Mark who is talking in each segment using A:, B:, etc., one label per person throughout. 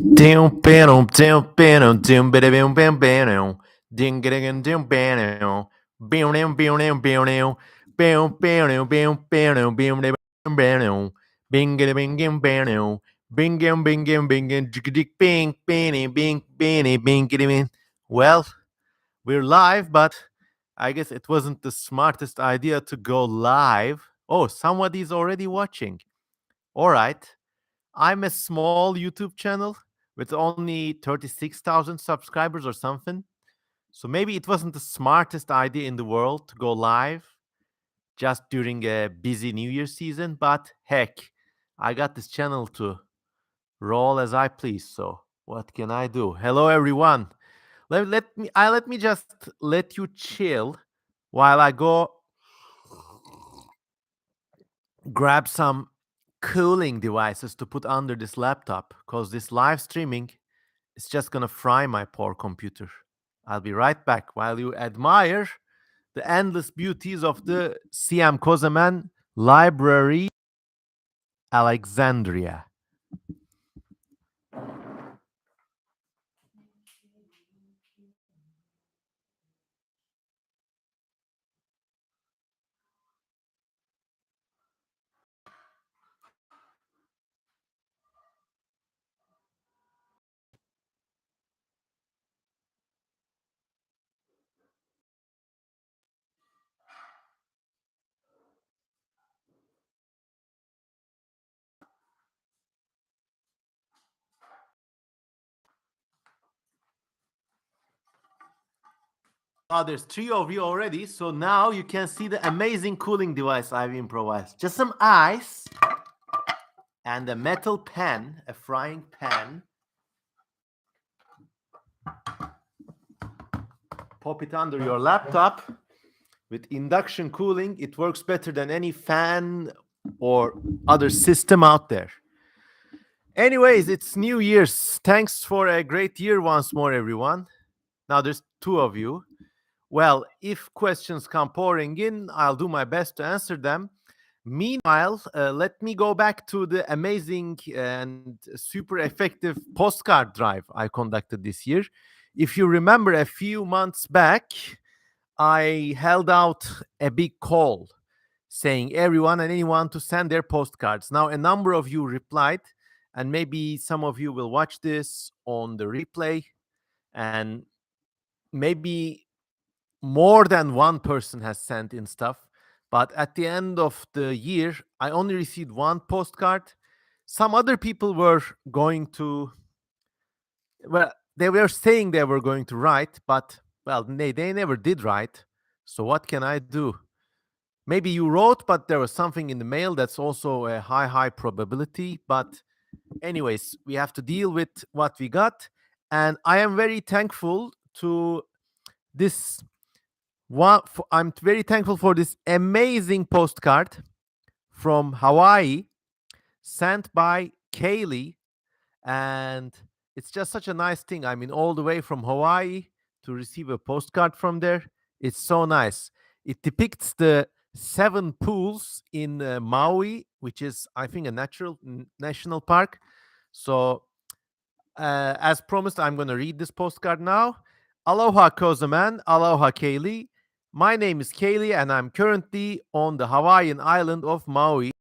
A: Doom bam doom bam doom bada bam bam bam ding ding doom bam bam bam bam bam bam bam bam bam bam bam bam bing bing bing bam bing bing bing bing dick bing bing bing. Well, we're live, but I guess it wasn't the smartest idea to go live. Oh, somebody's already watching. All right. I'm a small YouTube channel with only 36,000 subscribers or something. So maybe it wasn't the smartest idea in the world to go live just during a busy New Year season, but heck, I got this channel to roll as I please. So what can I do? Hello everyone. Let me just let you chill while I go grab some cooling devices to put under this laptop because this live streaming is just gonna fry my poor computer. I'll be right back while you admire the endless beauties of the Siam Kozeman Library, Alexandria. Oh, there's three of you already, so now you can see the amazing cooling device I've improvised. Just some ice and a metal pan, a frying pan. Pop it under your laptop. With induction cooling, it works better than any fan or other system out there. Anyways, it's New Year's. Thanks for a great year once more, everyone. Now there's two of you. Well, if questions come pouring in, I'll do my best to answer them. Meanwhile, let me go back to the amazing and super effective postcard drive I conducted this year. If you remember, a few months back, I held out a big call saying everyone and anyone to send their postcards. Now, a number of you replied, and maybe some of you will watch this on the replay, and maybe more than one person has sent in stuff. But at the end of the year, I only received one postcard. Some other people were going to, well, they were saying they were going to write, but, well, they never did write. So what can I do? Maybe you wrote, but there was something in the mail. That's also a high probability. But anyways, we have to deal with what we got. And I am very thankful to this one. I'm very thankful for this amazing postcard from Hawaii sent by Kaylee. And it's just such a nice thing. I mean, all the way from Hawaii to receive a postcard from there. It's so nice. It depicts the 7 pools in Maui, which is, I think, a national park. So, as promised, I'm going to read this postcard now. Aloha, Kozaman. Aloha, Kaylee. My name is Kaylee, and I'm currently on the Hawaiian island of Maui.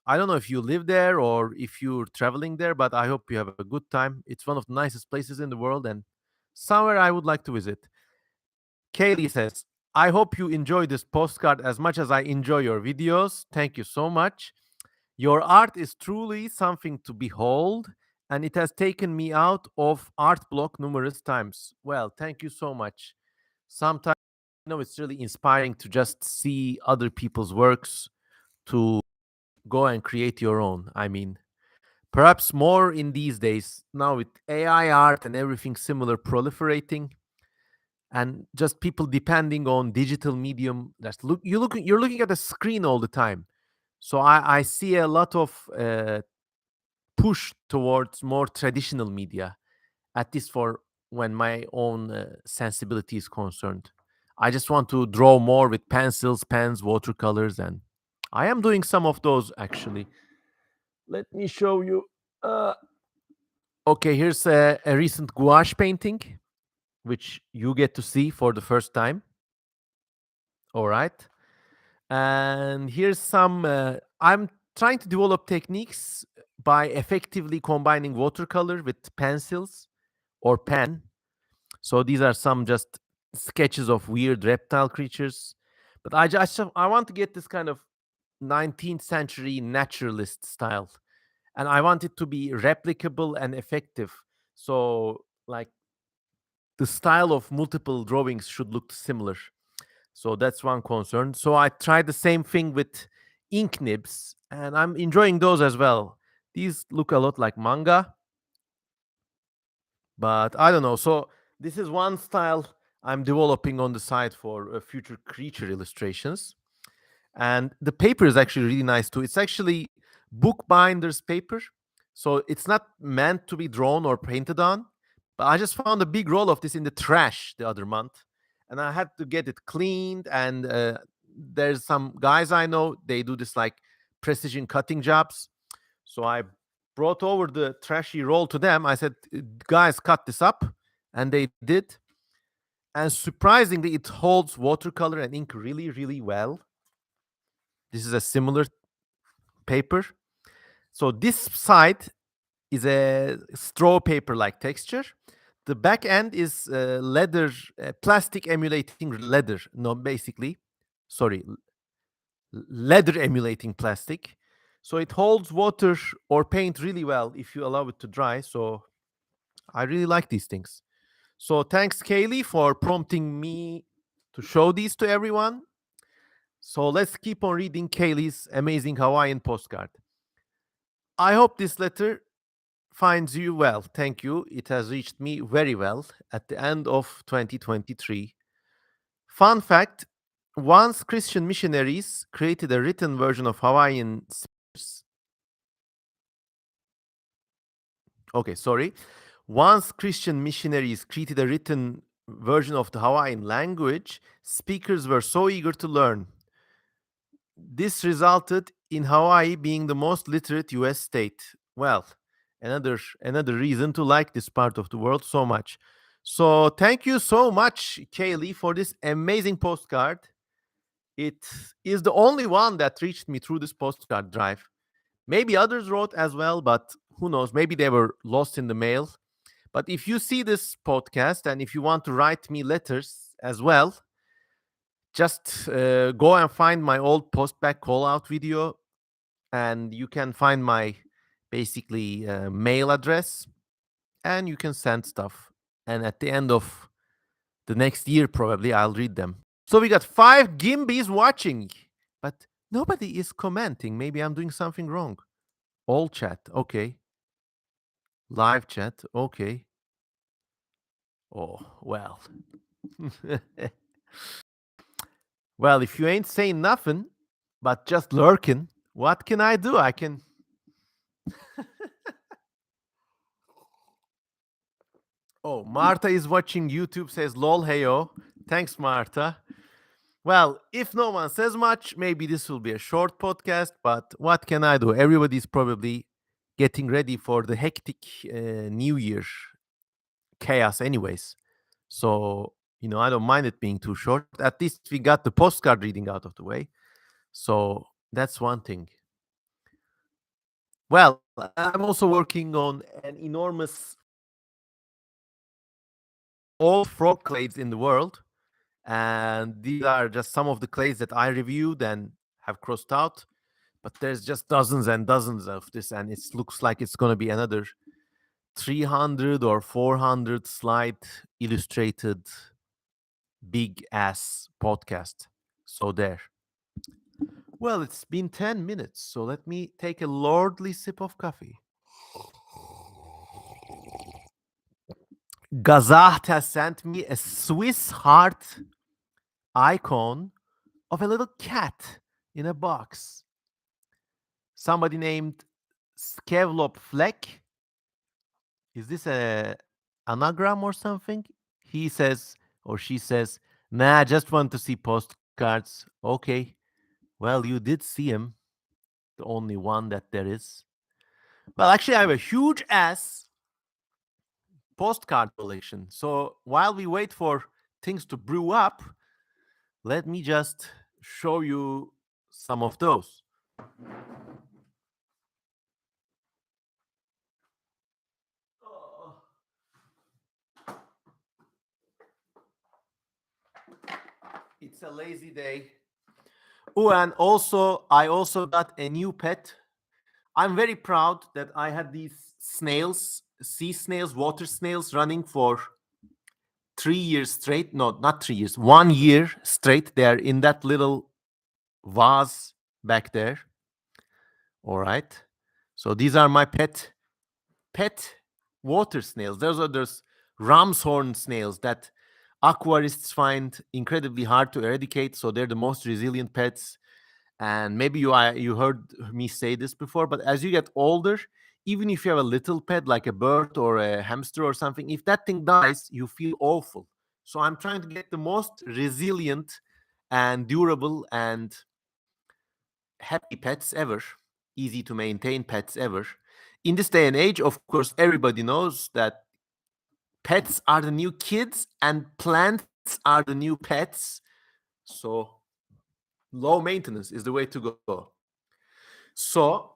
A: I don't know if you live there or if you're traveling there, but I hope you have a good time. It's one of the nicest places in the world and somewhere I would like to visit. Kaylee says, I hope you enjoy this postcard as much as I enjoy your videos. Thank you so much. Your art is truly something to behold, and it has taken me out of art block numerous times. Well, thank you so much. Sometimes, it's really inspiring to just see other people's works, to go and create your own. I mean, perhaps more in these days now with AI art and everything similar proliferating, and just people depending on digital medium. You're looking at a screen all the time. So I see a lot of push towards more traditional media, at least for when my own sensibility is concerned. I just want to draw more with pencils, pens, watercolors, and I am doing some of those actually. Let me show you. Uh, Okay, here's a recent gouache painting, which you get to see for the first time. All right. And here's some, I'm trying to develop techniques by effectively combining watercolor with pencils or pen. So these are some just sketches of weird reptile creatures. But I want to get this kind of 19th century naturalist style. And I want it to be replicable and effective. So, like, the style of multiple drawings should look similar. So that's one concern. So I tried the same thing with ink nibs, and I'm enjoying those as well. These look a lot like manga, but I don't know. So this is one style I'm developing on the side for future creature illustrations. And the paper is actually really nice too. It's actually bookbinder's paper. So it's not meant to be drawn or painted on. But I just found a big roll of this in the trash the other month. And I had to get it cleaned. And there's some guys I know, they do this like precision cutting jobs. So I brought over the trashy roll to them. I said, guys, cut this up. And they did. And surprisingly, it holds watercolor and ink really, really well. This is a similar paper. So this side is a straw paper like texture. The back end is leather, plastic emulating leather. No, basically, sorry, leather emulating plastic. So it holds water or paint really well if you allow it to dry. So I really like these things. So thanks, Kaylee, for prompting me to show these to everyone. So let's keep on reading Kaylee's amazing Hawaiian postcard. I hope this letter finds you well. Thank you. It has reached me very well at the end of 2023. Fun fact, once Christian missionaries created a written version of Hawaiian spears. Okay, sorry. Once Christian missionaries created a written version of the Hawaiian language, speakers were so eager to learn. This resulted in Hawaii being the most literate US state. Well, another reason to like this part of the world so much. So thank you so much, Kaylee, for this amazing postcard. It is the only one that reached me through this postcard drive. Maybe others wrote as well, but who knows? Maybe they were lost in the mail. But if you see this podcast and if you want to write me letters as well, just go and find my old postback call out video, and you can find my basically mail address, and you can send stuff. And at the end of the next year, probably I'll read them. So we got 5 Gimbys watching, but nobody is commenting. Maybe I'm doing something wrong. All chat, okay. Live chat, okay. Oh, well. Well, if you ain't saying nothing, but just lurking, what can I do? I can. Oh, Marta is watching YouTube, says lol, heyo. Thanks, Marta. Well, if no one says much, maybe this will be a short podcast, but what can I do? Everybody's probably getting ready for the hectic New Year chaos, anyways. So, I don't mind it being too short. At least we got the postcard reading out of the way. So, that's one thing. Well, I'm also working on an enormous all frog clades in the world. And these are just some of the clays that I reviewed and have crossed out. But there's just dozens and dozens of this, and it looks like it's going to be another 300 or 400 slide illustrated big ass podcast. So there. Well, it's been 10 minutes, so let me take a lordly sip of coffee. Gazat has sent me a Swiss heart icon of a little cat in a box. Somebody named Skevlop Fleck. Is this a anagram or something? He says, or she says, nah, just want to see postcards. Okay. Well, you did see him. The only one that there is. Well, actually, I have a huge ass postcard collection. So while we wait for things to brew up, let me just show you some of those. Oh, it's a lazy day. Oh, and also, I also got a new pet. I'm very proud that I had these snails, sea snails, water snails, running for 3 years straight. No, not 3 years, 1 year straight. They are in that little vase back there. All right. So these are my pet water snails. Those are those ram's horn snails that aquarists find incredibly hard to eradicate. So they're the most resilient pets. And maybe you heard me say this before, but as you get older, even if you have a little pet like a bird or a hamster or something, if that thing dies, you feel awful. So I'm trying to get the most resilient and durable and happy pets ever, easy to maintain pets ever. In this day and age, of course, everybody knows that pets are the new kids and plants are the new pets. So low maintenance is the way to go. So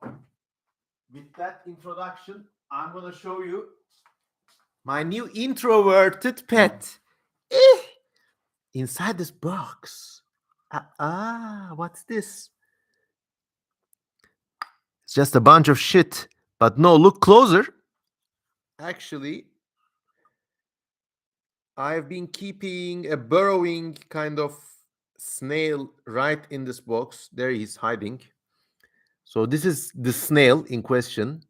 A: with that introduction, I'm going to show you my new introverted pet. Eh, inside this box. What's this? It's just a bunch of shit. But no, look closer. Actually, I've been keeping a burrowing kind of snail right in this box. There he's hiding. So this is the snail in question.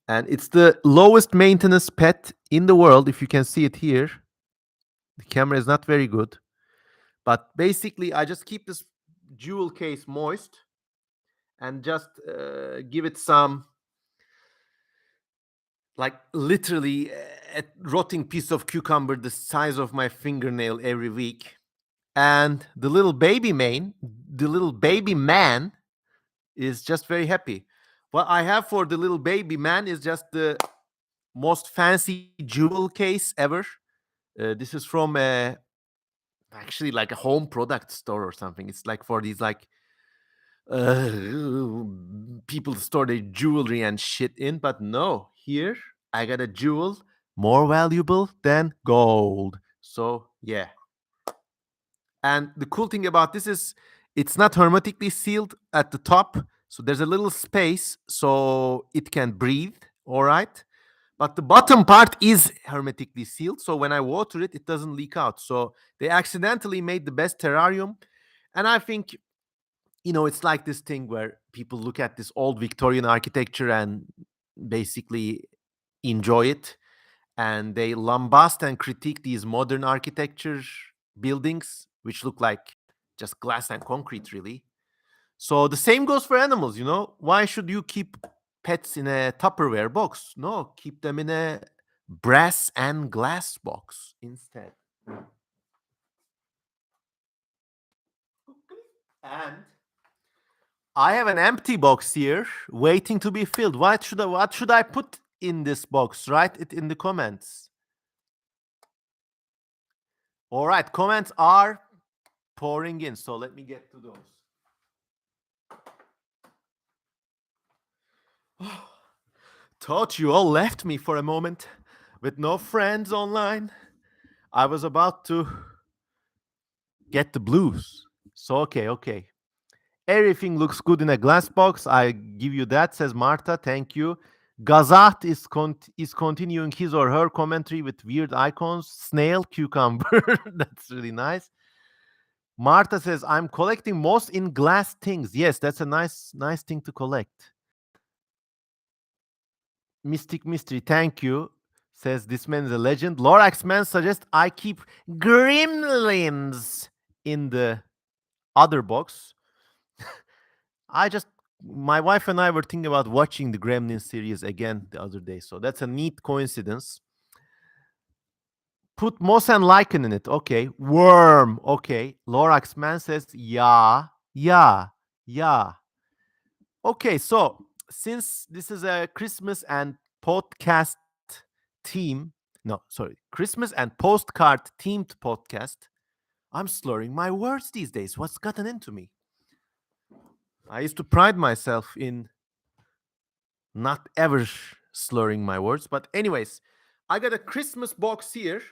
A: And it's the lowest maintenance pet in the world. If you can see it here, the camera is not very good. But basically, I just keep this jewel case moist and just give it some, like literally a rotting piece of cucumber the size of my fingernail every week. And the little baby man is just very happy. What I have for the little baby man is just the most fancy jewel case ever. This is from actually like a home product store or something. It's like for these like uh, people store their jewelry and shit in, but no, here I got a jewel more valuable than gold. So yeah. And the cool thing about this is it's not hermetically sealed at the top. So there's a little space so it can breathe. All right. But the bottom part is hermetically sealed. So when I water it, it doesn't leak out. So they accidentally made the best terrarium. And I think, it's like this thing where people look at this old Victorian architecture and basically enjoy it. And they lambast and critique these modern architecture buildings, which look like just glass and concrete, really. So the same goes for animals, Why should you keep pets in a Tupperware box? No, keep them in a brass and glass box instead. And I have an empty box here waiting to be filled. What should I put in this box? Write it in the comments. All right, comments are pouring in, so let me get to those. Thought you all left me for a moment with no friends online. I was about to get the blues. So, okay. Everything looks good in a glass box. I give you that, says Marta. Thank you. Gazat is continuing his or her commentary with weird icons. Snail, cucumber. That's really nice. Marta says, I'm collecting most in glass things. Yes, that's a nice thing to collect. Mystic Mystery, thank you. Says this man is a legend. Lorax Man suggests I keep gremlins in the other box. My wife and I were thinking about watching the Gremlin series again the other day. So that's a neat coincidence. Put moss and lichen in it. Okay. Worm. Okay. Lorax Man says, yeah. Okay. So since this is a Christmas and podcast theme, No, sorry, Christmas and postcard themed podcast. I'm slurring my words these days. What's gotten into me? I used to pride myself in not ever slurring my words. But, anyways, I got a Christmas box here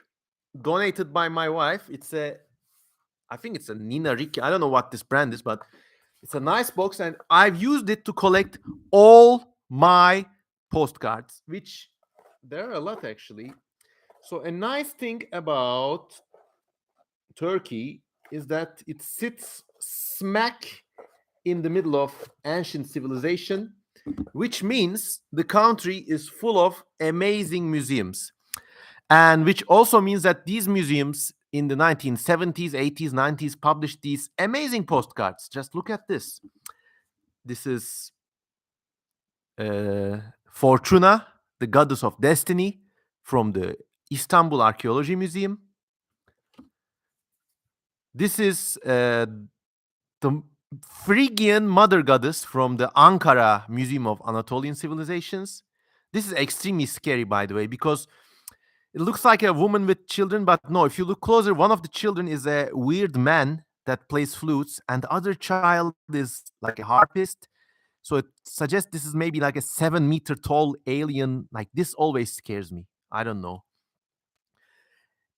A: donated by my wife. I think it's a Nina Ricci. I don't know what this brand is, but it's a nice box. And I've used it to collect all my postcards, which there are a lot actually. So, a nice thing about Turkey is that it sits smack in the middle of ancient civilization, which means the country is full of amazing museums. And which also means that these museums in the 1970s, 80s, 90s published these amazing postcards. Just look at this. This is Fortuna, the goddess of destiny, from the Istanbul Archaeology Museum. This is the Phrygian mother goddess from the Ankara Museum of Anatolian Civilizations. This is extremely scary, by the way, because it looks like a woman with children, but no, if you look closer, one of the children is a weird man that plays flutes, and the other child is like a harpist. So it suggests this is maybe like a 7 meter tall alien. Like, this always scares me. I don't know.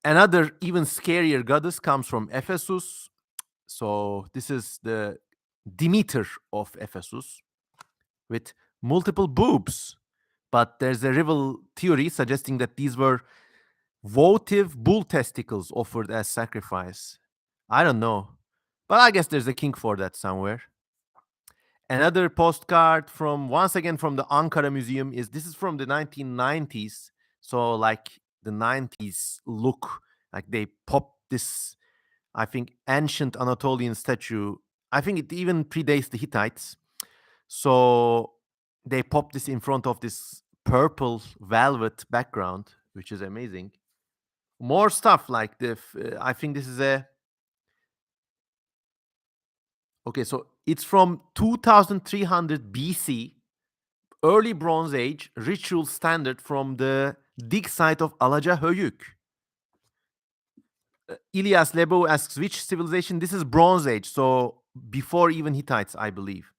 A: Another even scarier goddess comes from Ephesus. So this is the Demeter of Ephesus with multiple boobs. But there's a rival theory suggesting that these were votive bull testicles offered as sacrifice. I don't know. But I guess there's a kink for that somewhere. Another postcard from, once again, from the Ankara Museum is, this is from the 1990s. So like the 90s look, like they popped this, I think, ancient Anatolian statue. I think it even predates the Hittites. So they popped this in front of this purple velvet background, which is amazing. More stuff like I think this is a, okay, so it's from 2300 BC, early Bronze Age ritual standard from the dig site of Alacahöyük. Ilyas Lebo asks, which civilization? This is Bronze Age, so before even Hittites, I believe.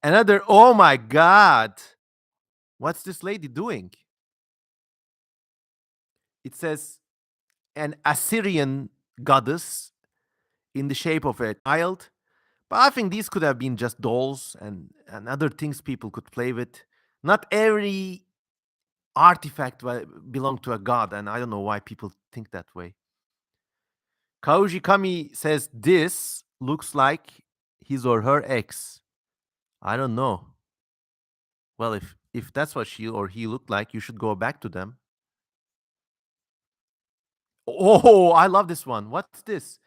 A: Another, oh my God, what's this lady doing? It says an Assyrian goddess in the shape of a child. But I think these could have been just dolls and other things people could play with. Not every artifact belonged to a god, and I don't know why people think that way. Kauji Kami says this looks like his or her ex. I don't know. Well, if that's what she or he looked like, you should go back to them. Oh, I love this one. What's this?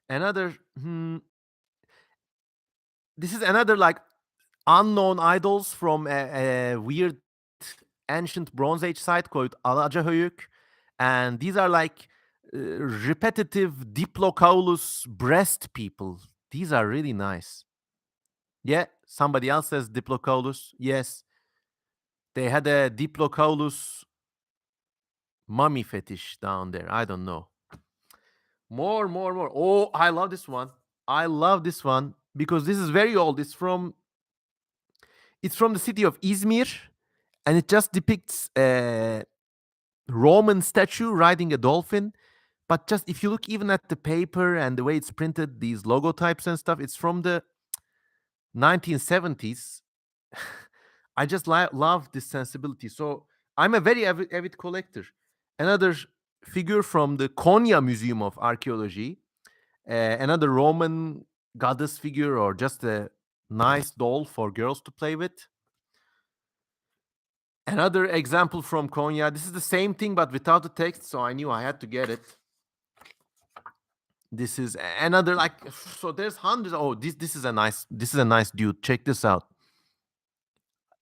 A: Another. This is another like unknown idols from a weird ancient Bronze Age site called Alacahöyük, and these are like repetitive Diplocaulus breast people. These are really nice. Yeah, somebody else says Diplocaulus. Yes, they had a Diplocaulus mummy fetish down there. I don't know. More. Oh, I love this one. I love this one because this is very old. It's from the city of Izmir, and it just depicts a Roman statue riding a dolphin. But just if you look even at the paper and the way it's printed, these logotypes and stuff, it's from the 1970s. I just love this sensibility. So I'm a very avid collector. Another figure from the Konya Museum of Archaeology, another Roman goddess figure or just a nice doll for girls to play with. Another example from Konya. This is the same thing but without the text, so I knew I had to get it. This is another like, so there's hundreds. Oh, this is a nice dude. Check this out.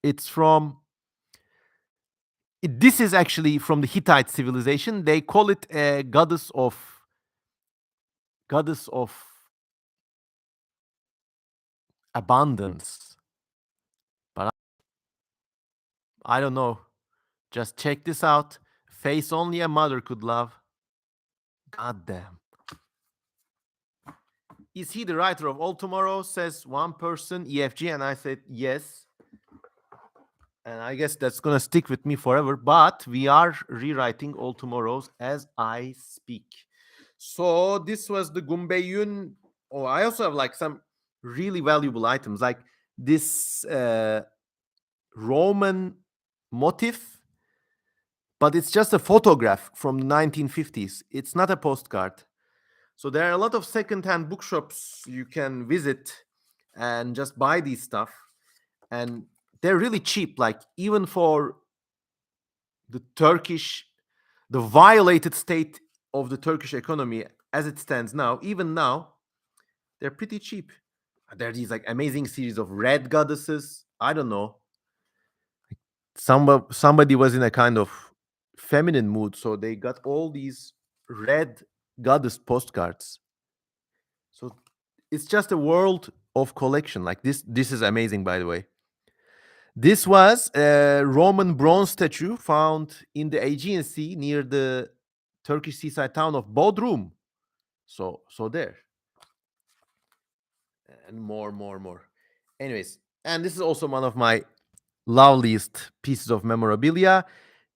A: It's from this is actually from the Hittite civilization. They call it a goddess of abundance. But I don't know. Just check this out. Face only a mother could love. God damn. Is he the writer of All Tomorrow? Says one person, EFG, and I said yes. And I guess that's gonna stick with me forever. But we are rewriting All Tomorrows as I speak. So this was the Gumbeyun. Oh, I also have like some really valuable items, like this Roman motif, but it's just a photograph from the 1950s. It's not a postcard. So there are a lot of secondhand bookshops you can visit and just buy these stuff. And they're really cheap, like even for the the violated state of the Turkish economy as it stands now, even now, they're pretty cheap. There are these like amazing series of red goddesses. I don't know. Somebody was in a kind of feminine mood, so they got all these red goddess postcards. So it's just a world of collection. Like this is amazing, by the way. This was a Roman bronze statue found in the Aegean Sea near the Turkish seaside town of Bodrum. So there. And more. Anyways, and this is also one of my loveliest pieces of memorabilia.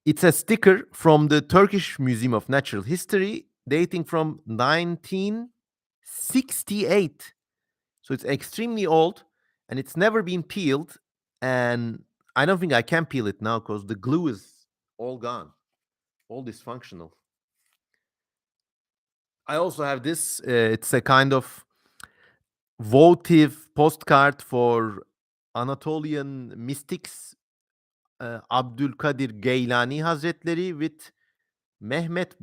A: It's a sticker from the Turkish Museum of Natural History dating from 1968. So it's extremely old and it's never been peeled. And I don't think I can peel it now because the glue is all gone, all dysfunctional. I also have this. It's a kind of votive postcard for Anatolian mystics, Abdülkadir Geylani Hazretleri with Mehmet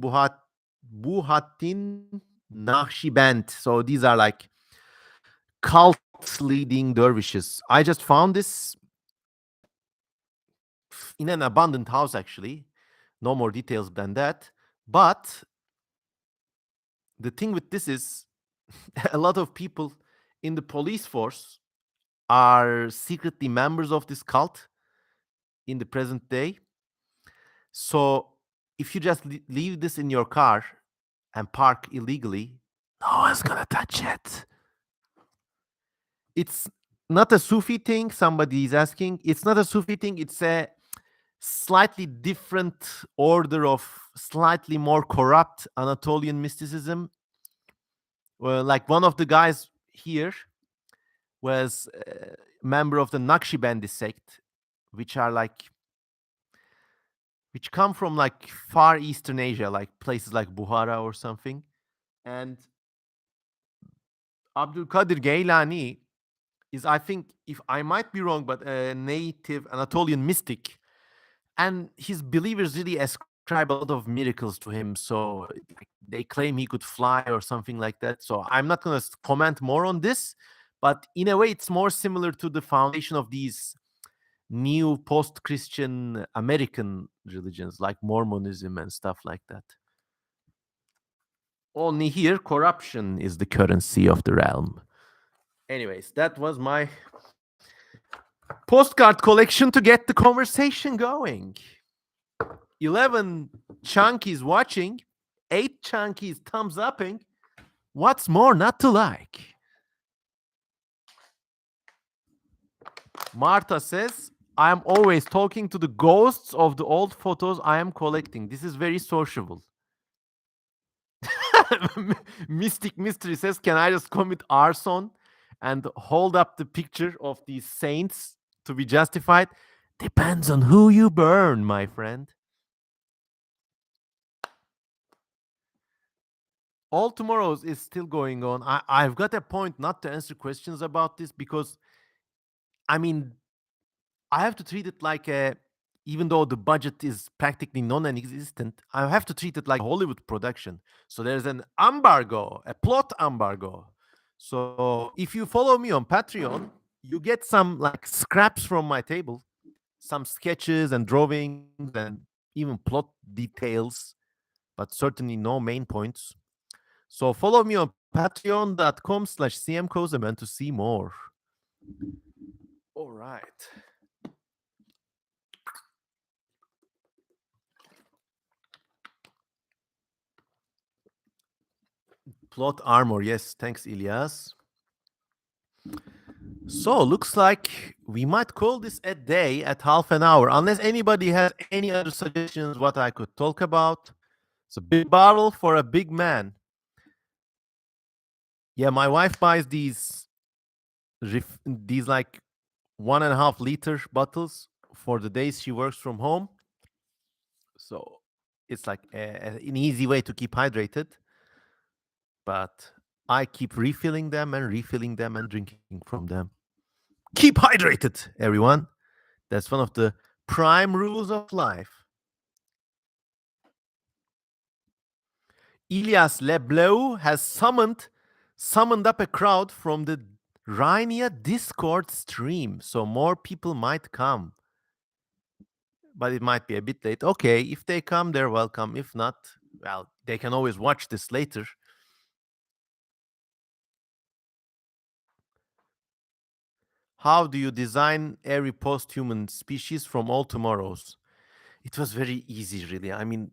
A: Buhattin Naqshband. So these are like cult leading dervishes. I just found this in an abandoned house, actually. No more details than that. But the thing with this is a lot of people in the police force are secretly members of this cult in the present day. So if you just leave this in your car and park illegally, no one's gonna touch it. It's not a Sufi thing. Somebody is asking. It's not a Sufi thing. It's a slightly different order of slightly more corrupt Anatolian mysticism. Well, like one of the guys here was a member of the Naqshbandi sect, which are like which come from like far eastern Asia, like places like Buhara or something. And Abdul Qadir Geylani is, I think, if I might be wrong, but a native Anatolian mystic. And his believers really ascribe a lot of miracles to him. So like, they claim he could fly or something like that. So I'm not going to comment more on this. But in a way, it's more similar to the foundation of these new post-Christian American religions like Mormonism and stuff like that. Only here, corruption is the currency of the realm. Anyways, that was my postcard collection to get the conversation going. 11 chunkies watching, 8 chunkies thumbs upping. What's more not to like? Marta says, I am always talking to the ghosts of the old photos I am collecting. This is very sociable. Mystic Mystery says, can I just commit arson and hold up the picture of these saints to be justified? Depends on who you burn, my friend. All Tomorrows is still going on. I've got a point not to answer questions about this because, I mean, I have to treat it like a, even though the budget is practically non-existent, I have to treat it like a Hollywood production. So there's an embargo, a plot embargo. So if you follow me on Patreon, you get some like scraps from my table, some sketches and drawings and even plot details, but certainly no main points. So follow me on patreon.com/cmkozeman to see more. All right. Plot armor. Yes, thanks, Ilyas. So looks like we might call this a day at half an hour, unless anybody has any other suggestions what I could talk about. It's a big bottle for a big man. Yeah, my wife buys these like 1.5 liter bottles for the days she works from home. So it's like an easy way to keep hydrated. But I keep refilling them and drinking from them. Keep hydrated, everyone. That's one of the prime rules of life. Elias Lebleau has summoned up a crowd from the Rhenia Discord stream, so more people might come. But it might be a bit late. Okay, if they come, they're welcome. If not, well, they can always watch this later. How do you design every post-human species from all tomorrows? It was very easy, really. I mean,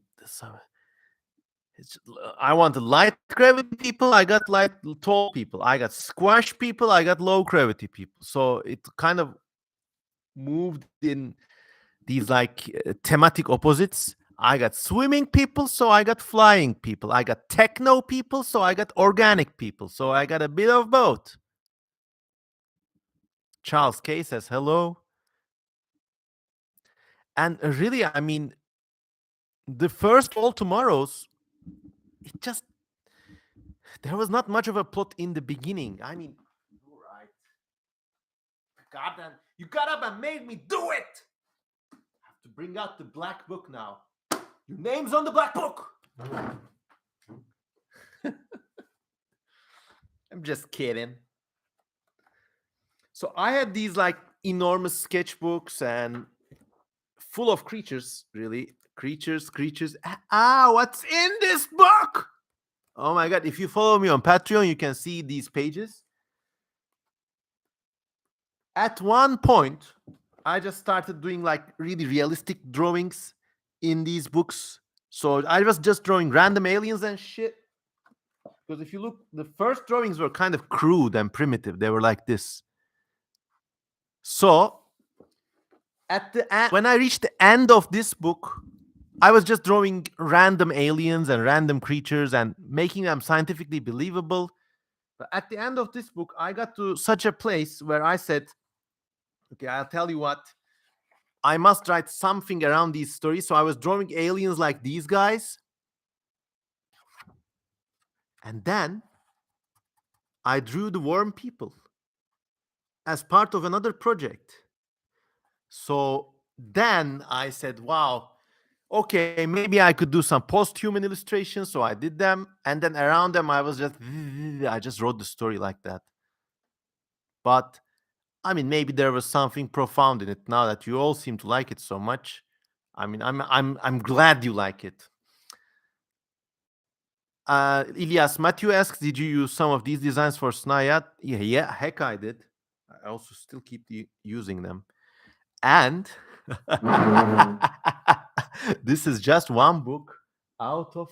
A: I wanted light gravity people. I got light tall people. I got squash people. I got low gravity people. So it kind of moved in these like thematic opposites. I got swimming people, so I got flying people. I got techno people, so I got organic people. So I got a bit of both. Charles K says hello. And really, I mean, the first all tomorrows, it just there was not much of a plot in the beginning. I mean, right. God, you got up and made me do it. I have to bring out the black book now. Your name's on the black book. I'm just kidding. So I had these like enormous sketchbooks and full of creatures, really. Creatures. What's in this book? Oh my God. If you follow me on Patreon, you can see these pages. At one point, I just started doing like really realistic drawings in these books. So I was just drawing random aliens and shit. Because if you look, the first drawings were kind of crude and primitive. They were like this. So at the end, when I reached the end of this book, I was just drawing random aliens and random creatures and making them scientifically believable. But at the end of this book, I got to such a place where I said, okay, I'll tell you what, I must write something around these stories. So I was drawing aliens like these guys. And then I drew the worm people as part of another project. So then I said, wow, okay, maybe I could do some post-human illustrations. So I did them. And then around them, I just wrote the story like that. But I mean, maybe there was something profound in it now that you all seem to like it so much. I mean, I'm glad you like it. Ilyas Matthew asks, did you use some of these designs for Snayat? Yeah, heck I did. I also still keep using them. And this is just one book out of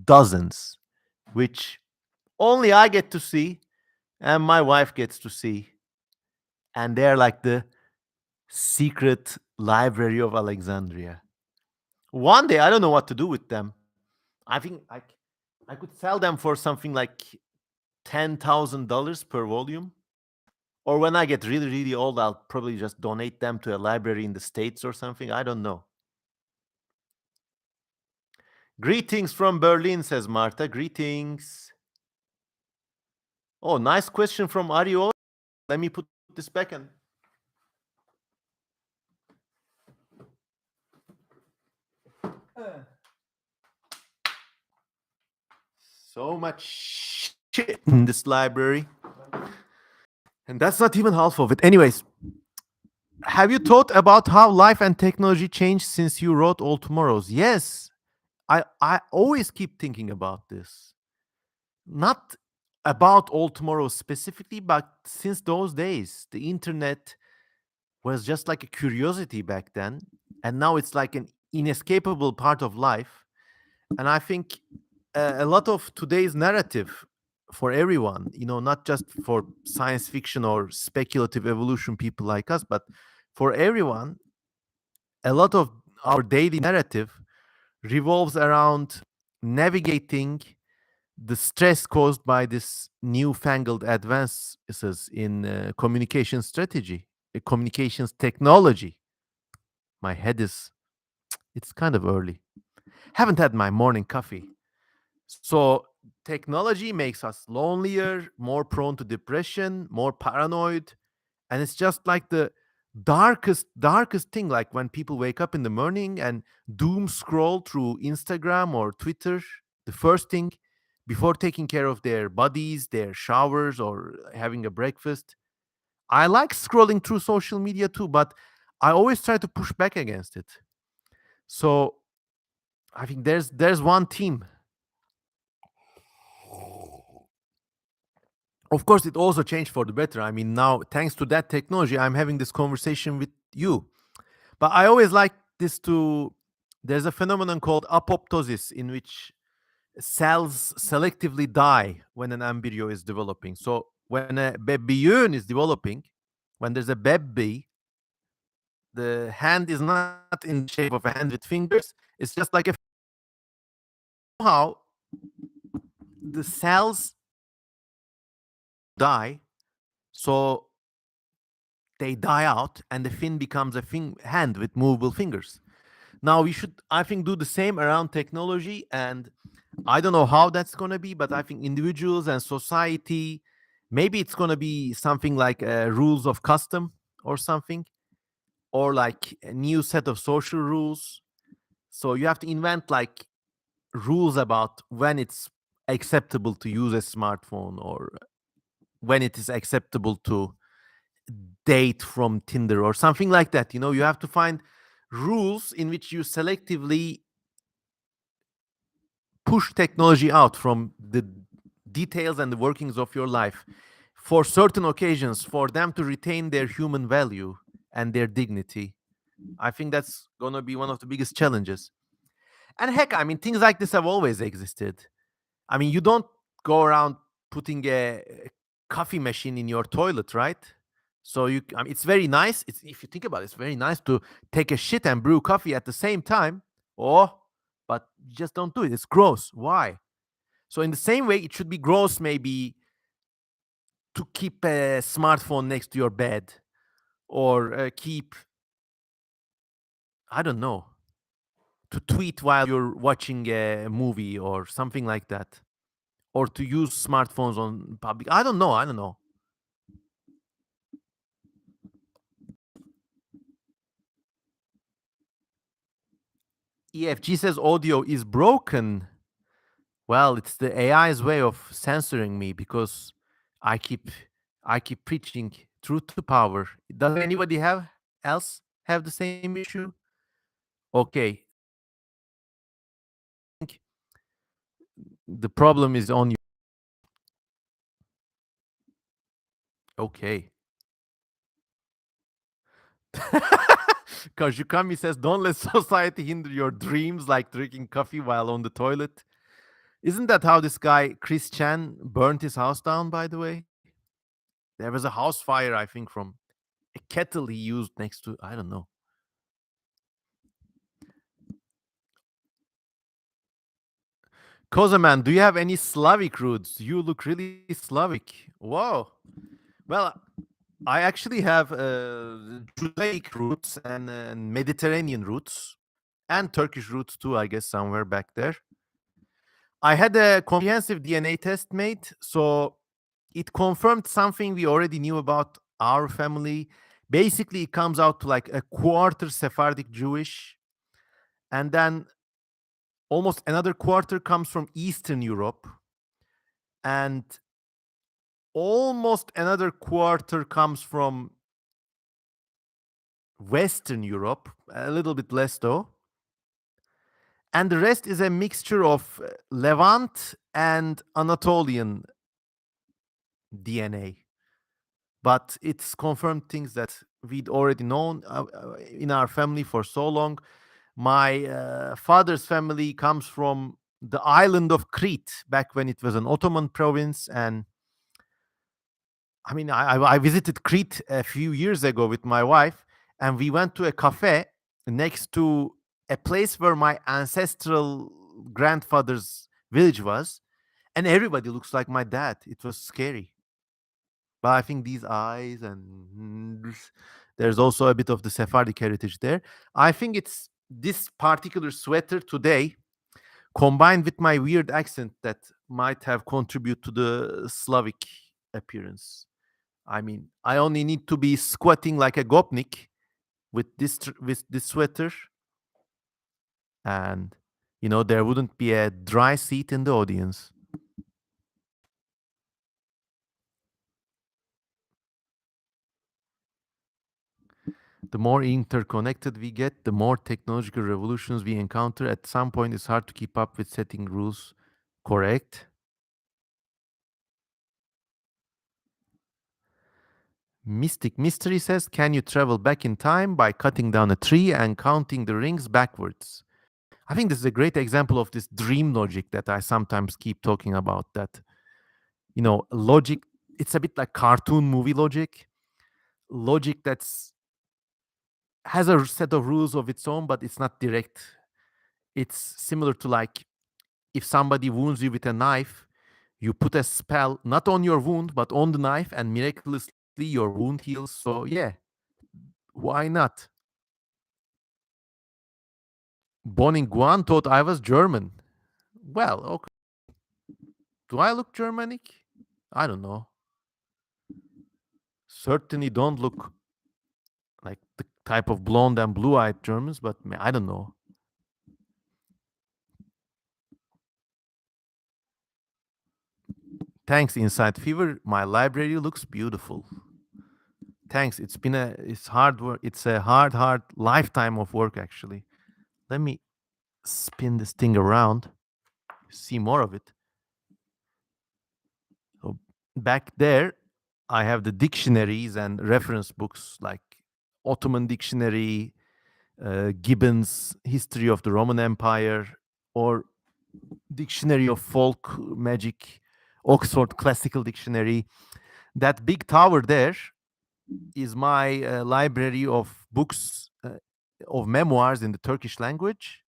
A: dozens, which only I get to see and my wife gets to see. And they're like the secret library of Alexandria. One day, I don't know what to do with them. I think I could sell them for something like $10,000 per volume. Or when I get really, really old, I'll probably just donate them to a library in the States or something. I don't know. Greetings from Berlin, says Marta. Greetings. Oh, nice question from Ario. Let me put this back and so much shit in this library. And that's not even half of it. Anyways, have you thought about how life and technology changed since you wrote All Tomorrows? Yes. I always keep thinking about this. Not about All Tomorrows specifically, but since those days, the internet was just like a curiosity back then. And now it's like an inescapable part of life. And I think a lot of today's narrative for everyone, not just for science fiction or speculative evolution people like us, but for everyone. A lot of our daily narrative revolves around navigating the stress caused by this newfangled advances in communication strategy, communications technology. My head is, it's kind of early. Haven't had my morning coffee. So, technology makes us lonelier, more prone to depression, more paranoid. And it's just like the darkest thing, like when people wake up in the morning and doom scroll through Instagram or Twitter, the first thing before taking care of their bodies, their showers, or having a breakfast. I like scrolling through social media too, but I always try to push back against it. So I think there's one team. Of course, it also changed for the better. I mean, now thanks to that technology, I'm having this conversation with you. But I always like this to. There's a phenomenon called apoptosis in which cells selectively die when an embryo is developing. So when a babyön is developing, when there's a baby, the hand is not in the shape of a hand with fingers. It's just like a somehow the cells die, so they die out, and the fin becomes a hand with movable fingers. Now we should, I think, do the same around technology, and I don't know how that's going to be, but I think individuals and society, maybe it's going to be something like rules of custom or something, or like a new set of social rules. So you have to invent like rules about when it's acceptable to use a smartphone, or when it is acceptable to date from Tinder or something like that. You have to find rules in which you selectively push technology out from the details and the workings of your life for certain occasions, for them to retain their human value and their dignity. I think that's going to be one of the biggest challenges. And heck, I mean, things like this have always existed. I mean, you don't go around putting a coffee machine in your toilet, right? So I mean, it's very nice. If you think about it, it's very nice to take a shit and brew coffee at the same time. Oh, but you just don't do it. It's gross. Why? So in the same way, it should be gross, maybe, to keep a smartphone next to your bed, or keep, I don't know, to tweet while you're watching a movie or something like that, or to use smartphones on public. I don't know. I don't know. EFG says audio is broken. Well, it's the AI's way of censoring me because I keep I keep preaching truth to power. Does anybody have the same issue? Okay, I think the problem is on you. Okay. Kajukami says, don't let society hinder your dreams like drinking coffee while on the toilet. Isn't that how this guy, Chris Chan, burnt his house down, by the way? There was a house fire, I think, from a kettle he used next to, I don't know. Kozaman, do you have any Slavic roots? You look really Slavic. Whoa. Well, I actually have Judaic roots and Mediterranean roots and Turkish roots too, I guess, somewhere back there. I had a comprehensive DNA test made, so it confirmed something we already knew about our family. Basically, it comes out to like a quarter Sephardic Jewish, and then almost another quarter comes from Eastern Europe, and almost another quarter comes from Western Europe, a little bit less though. And the rest is a mixture of Levant and Anatolian DNA. But it's confirmed things that we'd already known in our family for so long. My father's family comes from the island of Crete back when it was an Ottoman province. And I mean, I visited Crete a few years ago with my wife, and we went to a cafe next to a place where my ancestral grandfather's village was, and everybody looks like my dad. It was scary. But I think these eyes and there's also a bit of the Sephardic heritage there. I think it's this particular sweater today, combined with my weird accent, that might have contributed to the Slavic appearance. I mean, I only need to be squatting like a gopnik with with this sweater, and there wouldn't be a dry seat in the audience. The more interconnected we get, the more technological revolutions we encounter. At some point, it's hard to keep up with setting rules. Correct. Mystic Mystery says, can you travel back in time by cutting down a tree and counting the rings backwards? I think this is a great example of this dream logic that I sometimes keep talking about. That, logic, it's a bit like cartoon movie logic. Logic that's has a set of rules of its own, but it's not direct. It's similar to, like, if somebody wounds you with a knife, you put a spell not on your wound, but on the knife, and miraculously your wound heals. So, yeah, why not? Bonin Guan thought I was German. Well, okay. Do I look Germanic? I don't know. Certainly don't look like the type of blonde and blue eyed Germans, but I don't know. Thanks, Inside Fever. My library looks beautiful. Thanks. It's hard work. It's a hard lifetime of work, actually. Let me spin this thing around, see more of it. So back there, I have the dictionaries and reference books like Ottoman Dictionary, Gibbon's History of the Roman Empire, or Dictionary of Folk Magic, Oxford Classical Dictionary. That big tower there is my library of books, of memoirs in the Turkish language.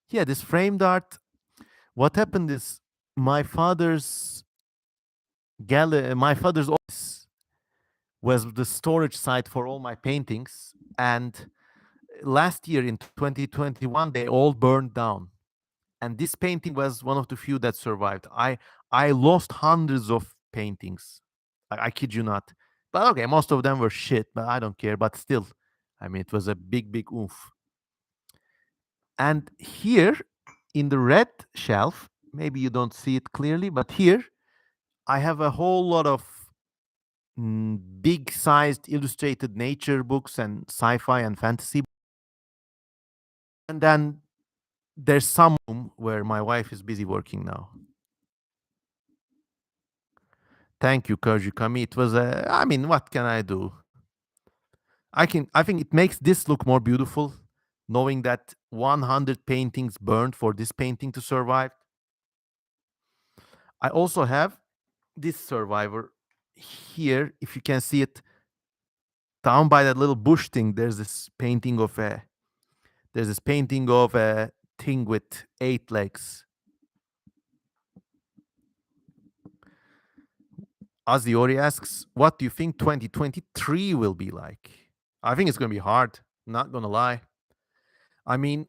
A: Yeah, this framed art. What happened is my father's my father's office was the storage site for all my paintings, and last year in 2021 they all burned down, and this painting was one of the few that survived. I lost hundreds of paintings. I kid you not. But okay, most of them were shit, but I don't care. But still, I mean, it was a big oomph. And here in the red shelf, maybe you don't see it clearly, but here I have a whole lot of big sized illustrated nature books and sci-fi and fantasy. And then there's some room where my wife is busy working now. Thank you, Kami. It was I mean, what can I do? I think it makes this look more beautiful, knowing that 100 paintings burned for this painting to survive. I also have this survivor here. If you can see it down by that little bush thing, there's this painting of a thing with 8 legs. Aziori asks, what do you think 2023 will be like? I think it's going to be hard, not going to lie. I mean,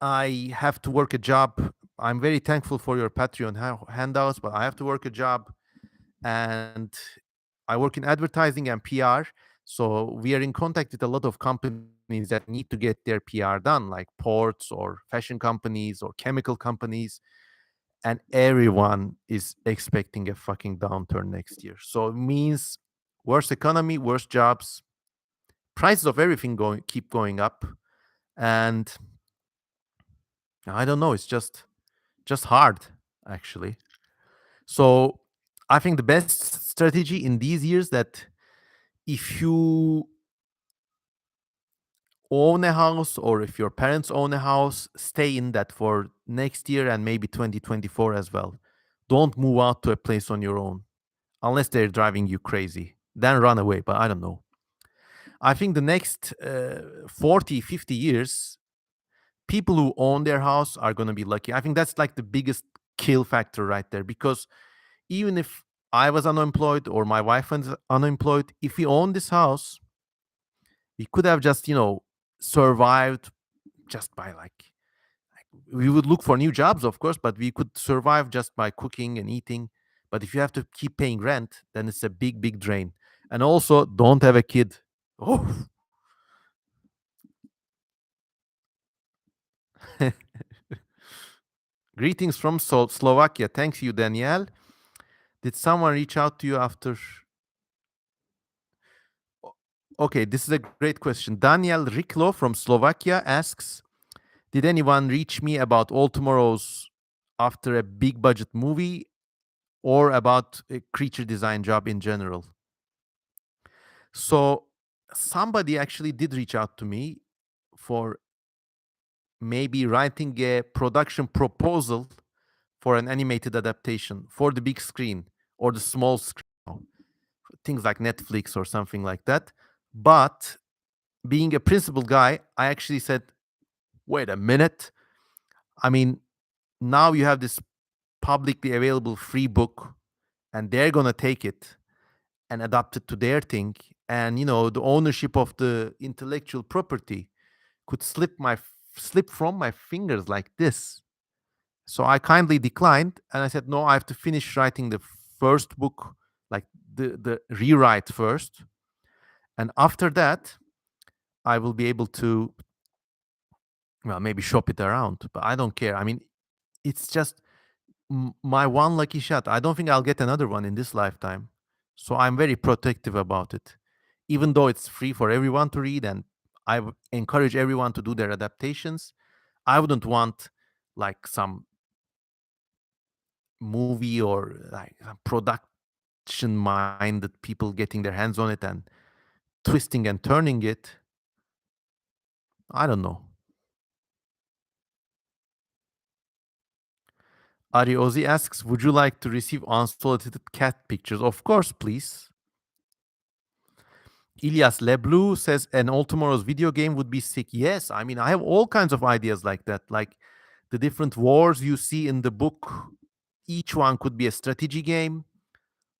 A: I have to work a job. I'm very thankful for your Patreon handouts, but I have to work a job, and I work in advertising and PR. So we are in contact with a lot of companies that need to get their PR done, like ports or fashion companies or chemical companies. And everyone is expecting a fucking downturn next year. So it means worse economy, worse jobs, prices of everything keep going up, and I don't know. It's just hard, actually. So I think the best strategy in these years that if you own a house or if your parents own a house, stay in that for next year and maybe 2024 as well. Don't move out to a place on your own unless they're driving you crazy. Then run away, but I don't know. I think the next 40, 50 years, people who own their house are going to be lucky. I think that's like the biggest kill factor right there because even if I was unemployed or my wife was unemployed, if we own this house, we could have just, survived just by we would look for new jobs, of course, but we could survive just by cooking and eating. But if you have to keep paying rent, then it's a big, big drain. And also, don't have a kid. Oh, greetings from Slovakia. Thanks you, Danielle. Did someone reach out to you after? Okay, this is a great question. Daniel Riklo from Slovakia asks, did anyone reach me about All Tomorrows after a big budget movie or about a creature design job in general? So somebody actually did reach out to me for maybe writing a production proposal for an animated adaptation for the big screen or the small screen, things like Netflix or something like that. But being a principled guy, I actually said, wait a minute. I mean, now you have this publicly available free book and they're going to take it and adapt it to their thing. And, the ownership of the intellectual property could slip from my fingers like this. So I kindly declined and I said, no, I have to finish writing the first book, like the rewrite first. And after that, I will be able to, well, maybe shop it around, but I don't care. I mean, it's just my one lucky shot. I don't think I'll get another one in this lifetime. So I'm very protective about it. Even though it's free for everyone to read and I encourage everyone to do their adaptations, I wouldn't want like some movie or like a production minded people getting their hands on it and twisting and turning it. I don't know. Ari Ozi asks, would you like to receive unsolicited cat pictures? Of course, please. Ilias Leblou says an All Tomorrow's video game would be sick. Yes, I mean, I have all kinds of ideas like that. Like the different wars you see in the book, each one could be a strategy game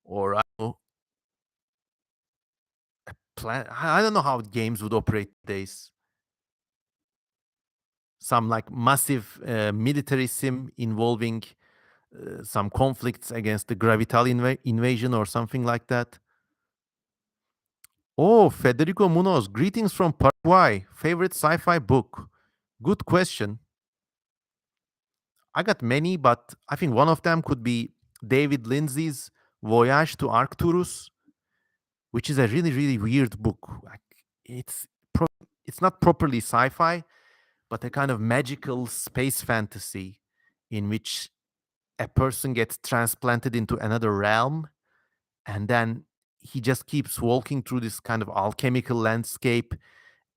A: or I don't know, I don't know how games would operate these days. Some like massive military sim involving some conflicts against the Gravital invasion or something like that. Oh, Federico Munoz, greetings from Paraguay. Favorite sci-fi book? Good question. I got many, but I think one of them could be David Lindsay's Voyage to Arcturus, which is a really, really weird book. Like it's not properly sci-fi, but a kind of magical space fantasy in which a person gets transplanted into another realm and then he just keeps walking through this kind of alchemical landscape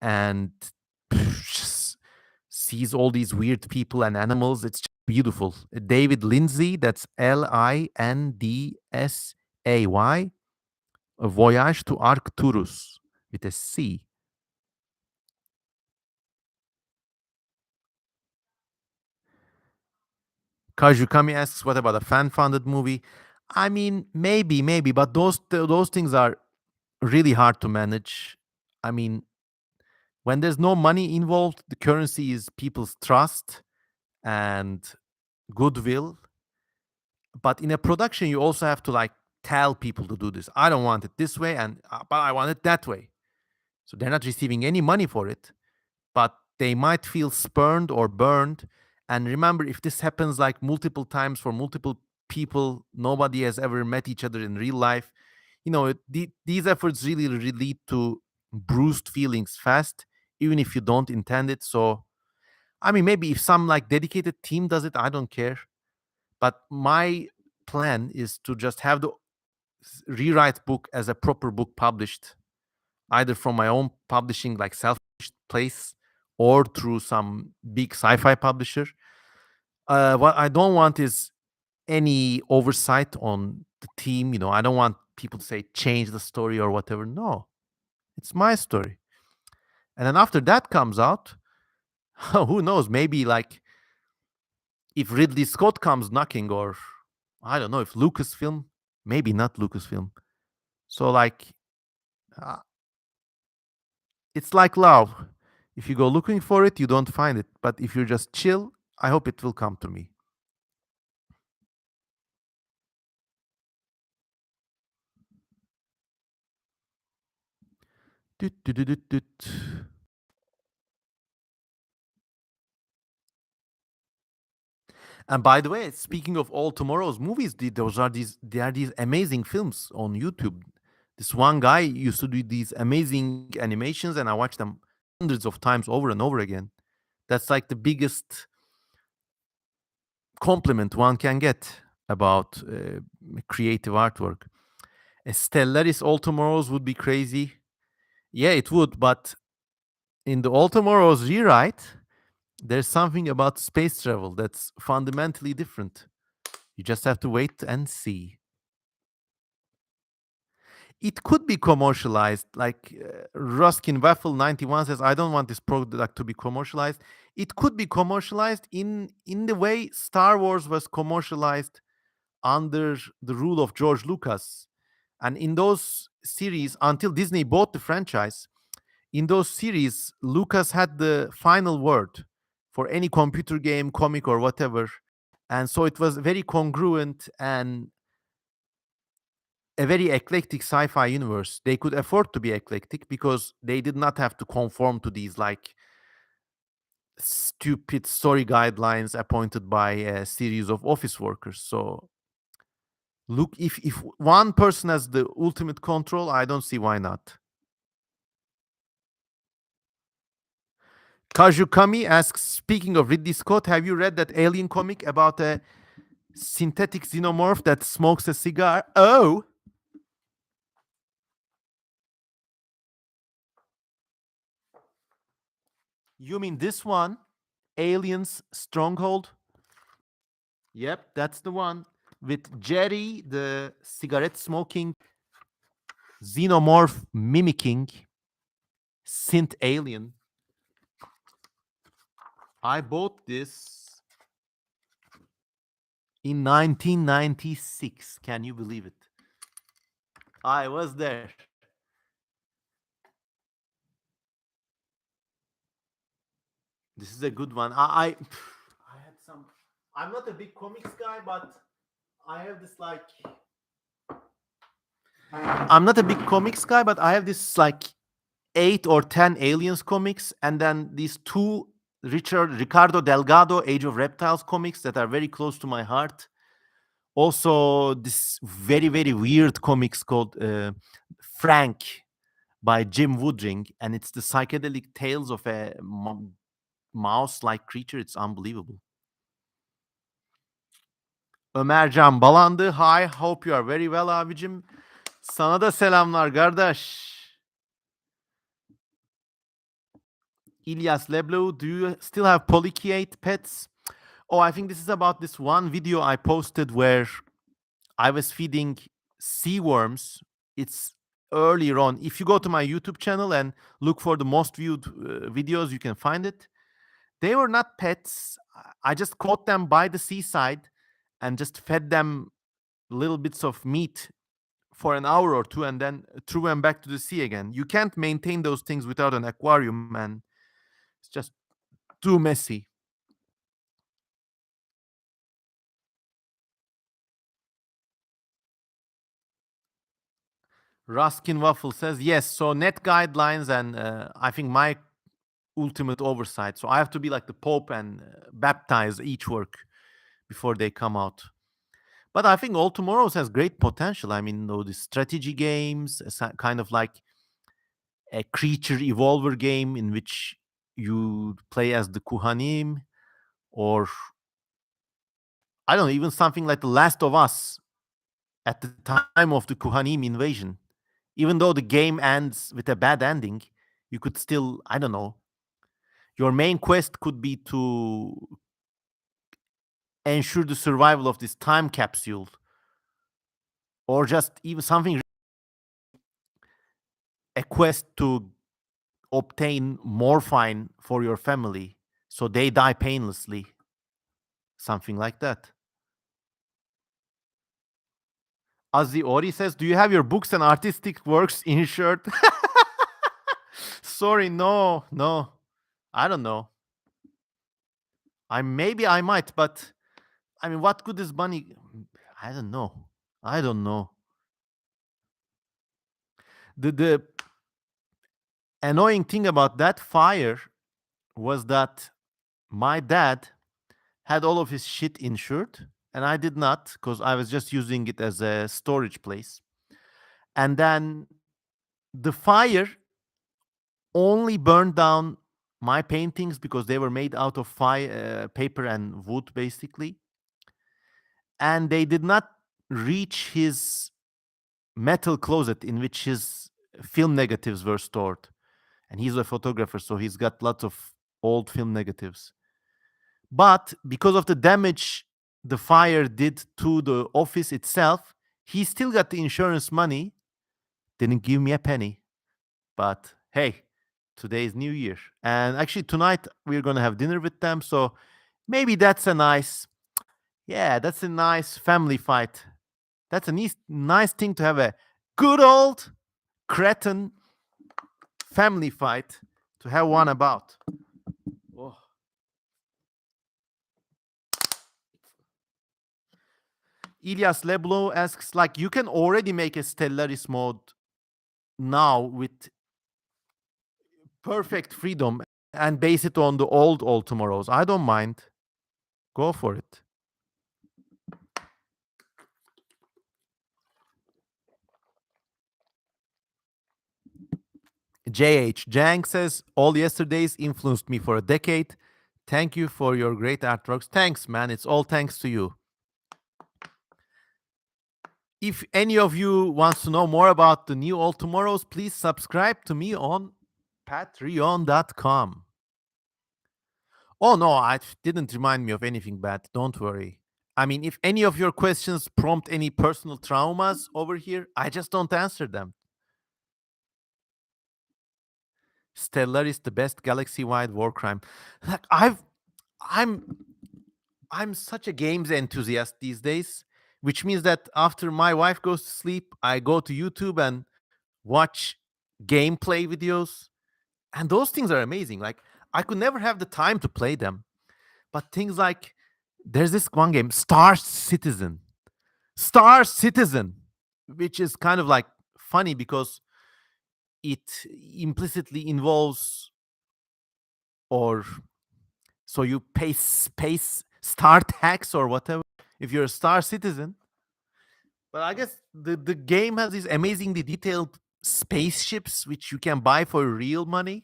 A: and just sees all these weird people and animals. It's just beautiful. David Lindsay, that's Lindsay, a Voyage to Arcturus with a C. Kajukami asks, what about a fan-funded movie? I mean, maybe, but those things are really hard to manage. I mean, when there's no money involved, the currency is people's trust and goodwill. But in a production, you also have to like tell people to do this. I don't want it this way, and but I want it that way. So they're not receiving any money for it, but they might feel spurned or burned. And remember, if this happens like multiple times for multiple people, nobody has ever met each other in real life. These efforts really lead to bruised feelings fast, even if you don't intend it. So, I mean, maybe if some like dedicated team does it, I don't care. But my plan is to just have the rewrite book as a proper book published, either from my own publishing, like self place or through some big sci-fi publisher. What I don't want is any oversight on the team. I don't want people to say change the story or whatever. No, it's my story. And then after that comes out, who knows? Maybe like if Ridley Scott comes knocking, or I don't know if Lucasfilm, maybe not Lucasfilm. So like, uh, it's like love. If you go looking for it, you don't find it. But if you just chill, I hope it will come to me. Doot, doot, doot, doot, doot. And by the way, speaking of all tomorrow's movies, there are these amazing films on YouTube. This one guy used to do these amazing animations, and I watched them hundreds of times over and over again. That's like the biggest compliment one can get about creative artwork. A Stellaris All Tomorrows would be crazy. Yeah, it would, but in the All Tomorrows rewrite, there's something about space travel that's fundamentally different. You just have to wait and see. It could be commercialized. Like Ruskin Waffle 91 says, I don't want this product to be commercialized. It could be commercialized in the way Star Wars was commercialized under the rule of George Lucas. And in those series, until Disney bought the franchise, in those series, Lucas had the final word for any computer game, comic, or whatever. And so it was very congruent and a very eclectic sci-fi universe. They could afford to be eclectic because they did not have to conform to these like stupid story guidelines appointed by a series of office workers. So look, if one person has the ultimate control, I don't see why not. Kajukami asks, speaking of Ridley Scott, have you read that alien comic about a synthetic xenomorph that smokes a cigar? Oh, you mean this one? Aliens Stronghold? Yep, that's the one with Jerry, the cigarette smoking xenomorph mimicking synth alien. I bought this in 1996. Can you believe it? I was there. This is a good one. I had some. I'm not a big comics guy, but I have this like. I'm not a big comics guy, but I have this like 8 or 10 aliens comics, and then these two Ricardo Delgado Age of Reptiles comics that are very close to my heart. Also, this very very weird comics called Frank by Jim Woodring, and it's the psychedelic tales of a mouse-like creature. It's unbelievable. Ömercan Balandı. Hi, hope you are very well abicim. Sana da selamlar kardeş. İlyas Leblo, do you still have polychaete pets? Oh, I think this is about this one video I posted where I was feeding sea worms. It's earlier on. If you go to my YouTube channel and look for the most viewed videos, you can find it. They were not pets. I just caught them by the seaside and just fed them little bits of meat for an hour or two and then threw them back to the sea again. You can't maintain those things without an aquarium, and it's just too messy. Ruskin Waffle says, yes, so net guidelines and I think my ultimate oversight. So I have to be like the Pope and baptize each work before they come out. But I think All Tomorrows has great potential. I mean, the strategy games, kind of like a creature evolver game in which you play as the Kuhanim, or I don't know, even something like The Last of Us at the time of the Kuhanim invasion. Even though the game ends with a bad ending, you could still, I don't know, Your main quest could be to ensure the survival of this time capsule, or just even something, a quest to obtain morphine for your family so they die painlessly, something like that. Azzi Ori says, "Do you have your books and artistic works insured?" Sorry, no, no. I don't know. Maybe I might, but I mean, what good is money? I don't know. I don't know. The annoying thing about that fire was that my dad had all of his shit insured, and I did not because I was just using it as a storage place. And then the fire only burned down my paintings because they were made out of paper and wood, basically. And they did not reach his metal closet in which his film negatives were stored. And he's a photographer, so he's got lots of old film negatives. But because of the damage the fire did to the office itself, he still got the insurance money. Didn't give me a penny. But hey, today is New Year. And actually, tonight we're going to have dinner with them. So maybe that's a nice, yeah, that's a nice family fight. That's a nice thing to have, a good old cretin family fight to have one about. Oh. Ilias Leblo asks, like, you can already make a Stellaris mode now with perfect freedom and base it on the old All Tomorrows. I don't mind. Go for it. JH Jang says, all yesterdays influenced me for a decade. Thank you for your great artworks. Thanks, man. It's all thanks to you. If any of you wants to know more about the new All Tomorrows, please subscribe to me on patreon.com. Oh, no, I didn't remind me of anything bad. Don't worry. I mean, if any of your questions prompt any personal traumas over here, I just don't answer them. Stellar is the best galaxy-wide war crime. Like, I'm such a games enthusiast these days, which means that after my wife goes to sleep, I go to YouTube and watch gameplay videos, and those things are amazing. Like, I could never have the time to play them, but things like, there's this one game, Star Citizen, which is kind of like funny because it implicitly involves, or so you pay space star tax or whatever if you're a Star Citizen. But I guess the game has these amazingly detailed spaceships which you can buy for real money.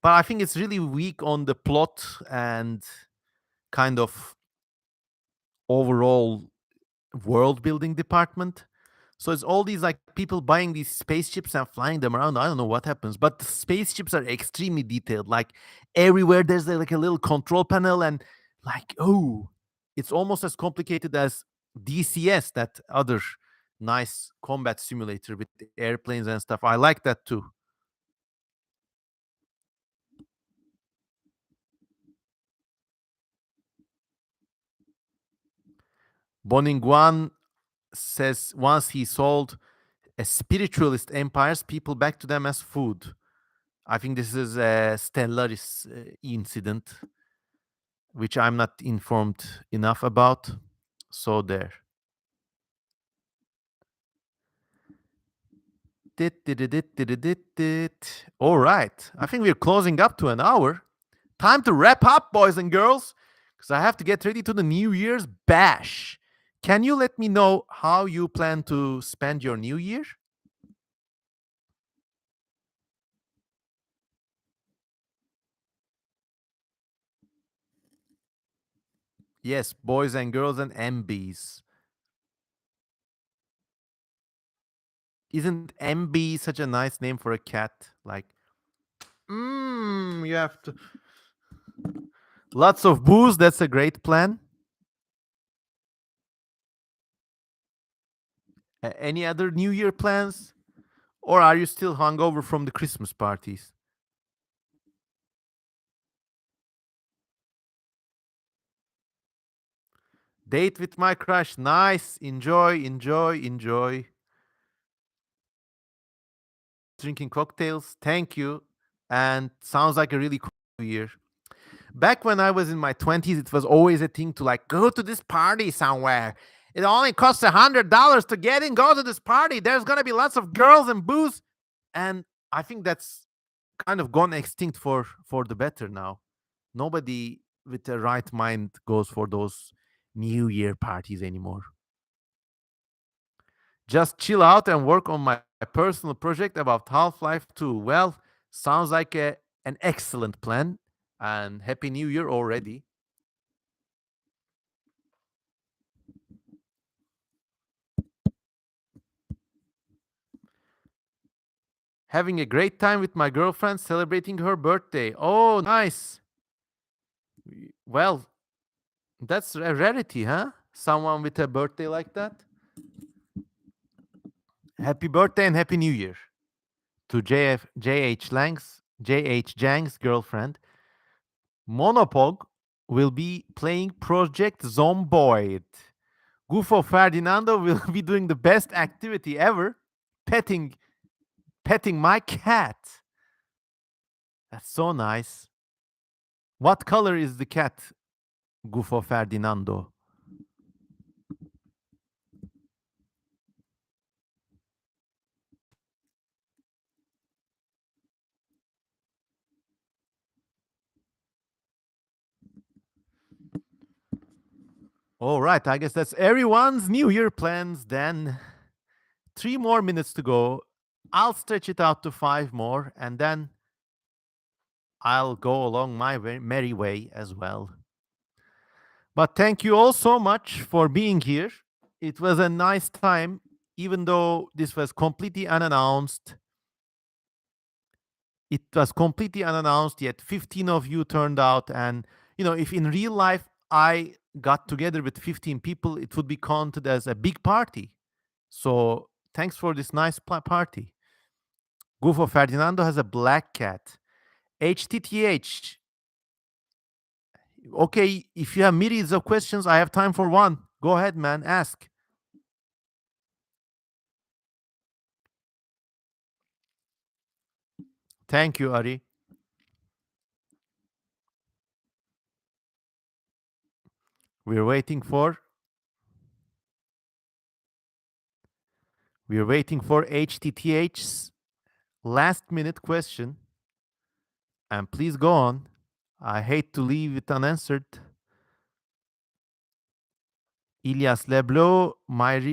A: But I think it's really weak on the plot and kind of overall world building department. So it's all these like people buying these spaceships and flying them around. I don't know what happens, but the spaceships are extremely detailed. Like everywhere there's like a little control panel, and like, oh, it's almost as complicated as DCS, that other nice combat simulator with the airplanes and stuff. I like that too. Boningguan says once he sold a spiritualist empires, people back to them as food. I think this is a Stellaris incident, which I'm not informed enough about. So there. All right. I think we're closing up to an hour. Time to wrap up, boys and girls, because I have to get ready to the New Year's bash. Can you let me know how you plan to spend your New Year? Yes, boys and girls and MBs. Isn't MB such a nice name for a cat? Like, you have to. Lots of booze. That's a great plan. Any other New Year plans? Or are you still hungover from the Christmas parties? Date with my crush. Nice. Enjoy, enjoy, enjoy. Drinking cocktails. Thank you. And sounds like a really cool year. Back when I was in my 20s, it was always a thing to like go to this party somewhere. It only costs $100 to get in. Go to this party. There's gonna be lots of girls and booze, and I think that's kind of gone extinct for the better now. Nobody with the right mind goes for those New Year parties anymore. Just chill out and work on my personal project about Half-Life 2. Well, sounds like an excellent plan. And Happy New Year already. Having a great time with my girlfriend celebrating her birthday. Oh, nice. Well, that's a rarity, huh? Someone with a birthday like that. Happy birthday and Happy New Year to JH Jang's girlfriend. Monopog will be playing Project Zomboid. Gufo Ferdinando will be doing the best activity ever, petting my cat. That's so nice. What color is the cat, Gufo Ferdinando? All right, I guess that's everyone's New Year plans then. 3 more minutes to go. I'll stretch it out to 5 more, and then I'll go along my merry way as well. But thank you all so much for being here. It was a nice time, even though this was completely unannounced. It was completely unannounced, yet 15 of you turned out. And, if in real life I got together with 15 people, it would be counted as a big party. So thanks for this nice party. Gufo Ferdinando has a black cat. HTTH. Okay, if you have myriads of questions, I have time for one. Go ahead, man. Ask. Thank you, Ari. We're waiting for HTTH's last minute question. And please go on. I hate to leave it unanswered. Ilias Leblo,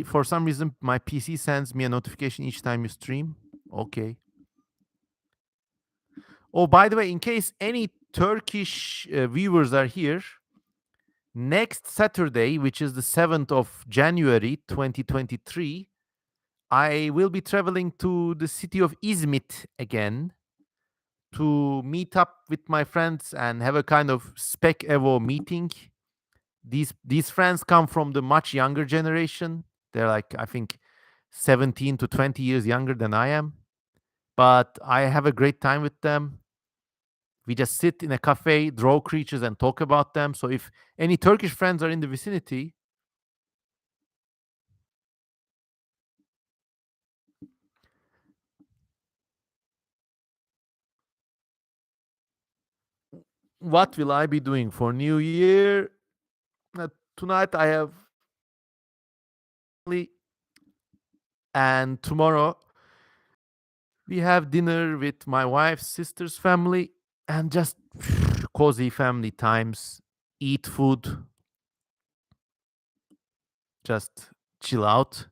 A: for some reason, my PC sends me a notification each time you stream. Okay. Oh, by the way, in case any Turkish viewers are here, next Saturday, which is the 7th of January 2023, I will be traveling to the city of Izmit again to meet up with my friends and have a kind of Spec Evo meeting. These friends come from the much younger generation. They're like, I think, 17 to 20 years younger than I am. But I have a great time with them. We just sit in a cafe, draw creatures, and talk about them. So if any Turkish friends are in the vicinity, what will I be doing for New Year? Tonight I have, and tomorrow we have dinner with my wife's sister's family and just cozy family times, eat food, just chill out.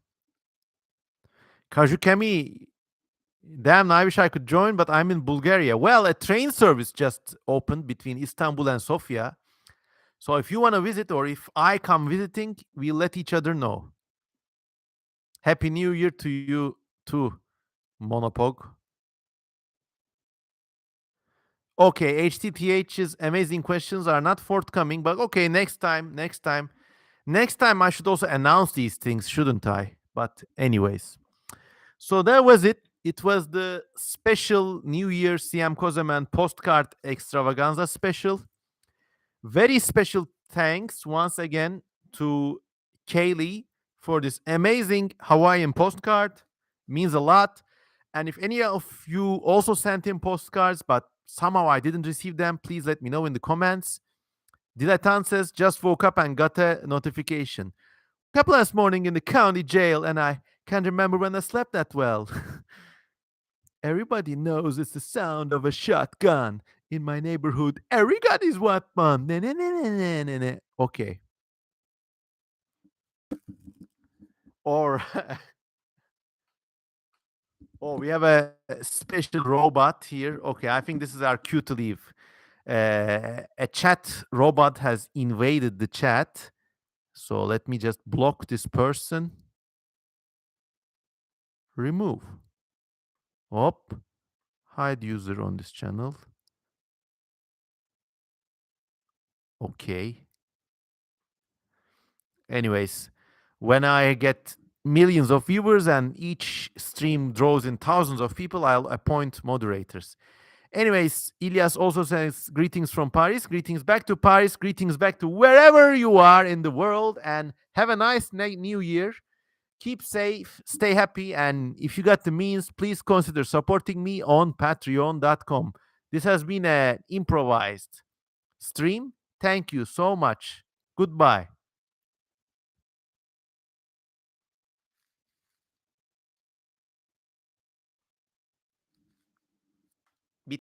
A: Kajukemi, damn, I wish I could join, but I'm in Bulgaria. Well, a train service just opened between Istanbul and Sofia. So if you want to visit or if I come visiting, we'll let each other know. Happy New Year to you too, Monopog. Okay, HTTH's amazing questions are not forthcoming, but okay, next time I should also announce these things, shouldn't I? But anyways, so that was it. It was the special New Year CM Kozeman postcard extravaganza special. Very special thanks once again to Kaylee for this amazing Hawaiian postcard. Means a lot. And if any of you also sent in postcards, but somehow I didn't receive them, please let me know in the comments. Diletant says, just woke up and got a notification. Couple last morning in the county jail, and I can't remember when I slept that well. Everybody knows it's the sound of a shotgun in my neighborhood. Everybody's weapon. Okay. Or oh, we have a special robot here. Okay, I think this is our cue to leave. A chat robot has invaded the chat. So let me just block this person. Remove. Op. Hide user on this channel. Okay. Anyways, when I get millions of viewers and each stream draws in thousands of people, I'll appoint moderators. Anyways, Ilias also says greetings from Paris, greetings back to Paris, greetings back to wherever you are in the world, and have a nice new year. Keep safe, stay happy, and if you got the means, please consider supporting me on patreon.com. This has been an improvised stream. Thank you so much. Goodbye.